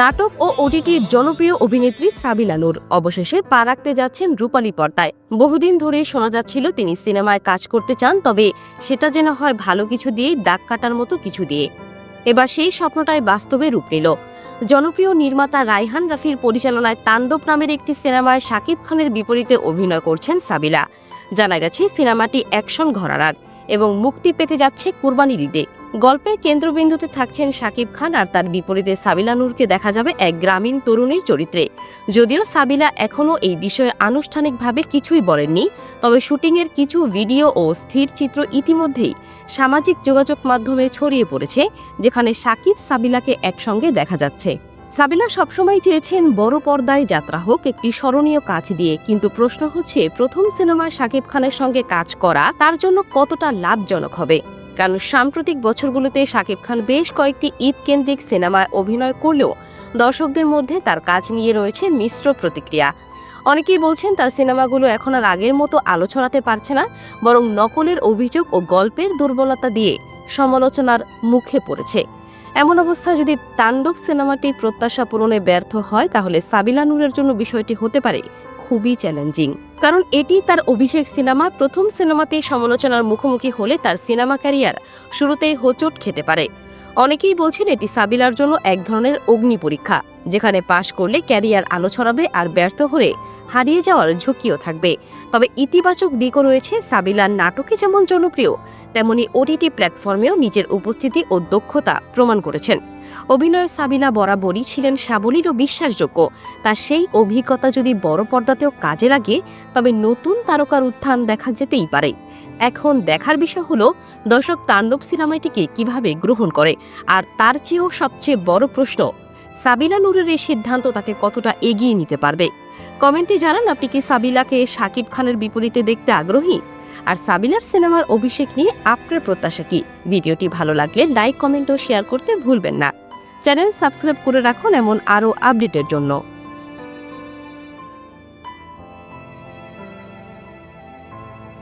নাটক ও ওটিটির জনপ্রিয় অভিনেত্রী সাবিলা নূর অবশেষে পা রাখতে যাচ্ছেন রূপালী পর্দায়। বহুদিন ধরেই শোনা যাচ্ছিল তিনি সিনেমায় কাজ করতে চান, তবে সেটা যেন হয় ভালো কিছু দিয়েই, দাগ কাটার মতো কিছু দিয়ে। এবার সেই স্বপ্নটাই বাস্তবে রূপ নিল। জনপ্রিয় নির্মাতা রায়হান রাফির পরিচালনায় তাণ্ডব নামের একটি সিনেমায় শাকিব খানের বিপরীতে অভিনয় করছেন সাবিলা। জানা গেছে সিনেমাটি অ্যাকশন ঘরানার এবং মুক্তি পেতে যাচ্ছে কুরবানির ঈদে। গল্পের কেন্দ্রবিন্দুতে থাকছেন শাকিব খান, আর তার বিপরীতে সাবিলা নূরকে দেখা যাবে এক গ্রামীণ তরুণীর চরিত্রে। যদিও সাবিলা এখনও এই বিষয়ে আনুষ্ঠানিকভাবে কিছুই বলেননি, তবে শুটিংয়ের কিছু ভিডিও ও স্থির চিত্র ইতিমধ্যেই সামাজিক যোগাযোগ মাধ্যমে ছড়িয়ে পড়েছে, যেখানে শাকিব সাবিলাকে একসঙ্গে দেখা যাচ্ছে। সাবিলা সবসময় চেয়েছেন বড় পর্দায় যাত্রা হোক একটি স্মরণীয় কাজ দিয়ে, কিন্তু প্রশ্ন হচ্ছে প্রথম সিনেমায় শাকিব খানের সঙ্গে কাজ করা তার জন্য কতটা লাভজনক হবে। কারণ সাম্প্রতিক বছরগুলোতে শাকিব খান বেশ কয়েকটি ঈদ কেন্দ্রিক সিনেমায় অভিনয় করলেও দর্শকদের মধ্যে তার কাজ নিয়ে রয়েছে মিশ্র প্রতিক্রিয়া। অনেকেই বলছেন তার সিনেমাগুলো এখন আর আগের মতো আলো ছড়াতে পারছে না, বরং নকলের অভিযোগ ও গল্পের দুর্বলতা দিয়ে সমালোচনার মুখে পড়েছে। এমন অবস্থায় যদি তাণ্ডব সিনেমাটি প্রত্যাশা পূরণে ব্যর্থ হয়, তাহলে সাবিলা নূরের জন্য বিষয়টি হতে পারে খুবই চ্যালেঞ্জিং। কারণ এটি তার অভিষেক সিনেমা। প্রথম সিনেমাতেই সমালোচনার মুখোমুখি হলে তার সিনেমা ক্যারিয়ার শুরুতেই হোঁচট খেতে পারে। অনেকেই বলছেন এটি সাবিলার জন্য এক ধরনের অগ্নি পরীক্ষা, যেখানে পাশ করলে ক্যারিয়ার আলো ছড়াবে, আর ব্যর্থ হলে হারিয়ে যাওয়ার ঝুঁকিও থাকবে। তবে ইতিবাচক দিকও রয়েছে। সাবিলার নাটকে যেমন জনপ্রিয়, তেমনি ওটিটি প্ল্যাটফর্মেও নিজের উপস্থিতি ও দক্ষতা প্রমাণ করেছেন। অভিনয়ে সাবিলা বরাবরই ছিলেন সাবলীল ও বিশ্বাসযোগ্য। তার সেই অভিজ্ঞতা যদি বড় পর্দাতেও কাজে লাগে, তবে নতুন তারকার উত্থান দেখা যেতেই পারে। এখন দেখার বিষয় হলো দর্শক তাণ্ডব সিনেমাটিকে কিভাবে গ্রহণ করে। আর তার চেয়েও সবচেয়ে বড় প্রশ্ন, সাবিলা নূরের এই সিদ্ধান্ত তাকে কতটা এগিয়ে নিতে পারবে। কমেন্টে জানান আপনি কি সাবিলাকে শাকিব খানের বিপরীতে দেখতে আগ্রহী, আর সাবিলার সিনেমার অভিষেক নিয়ে আপনার প্রত্যাশা কি। ভিডিওটি ভালো লাগলে লাইক, কমেন্ট ও শেয়ার করতে ভুলবেন না। চ্যানেল সাবস্ক্রাইব করে রাখুন এমন আরও আপডেটের জন্য।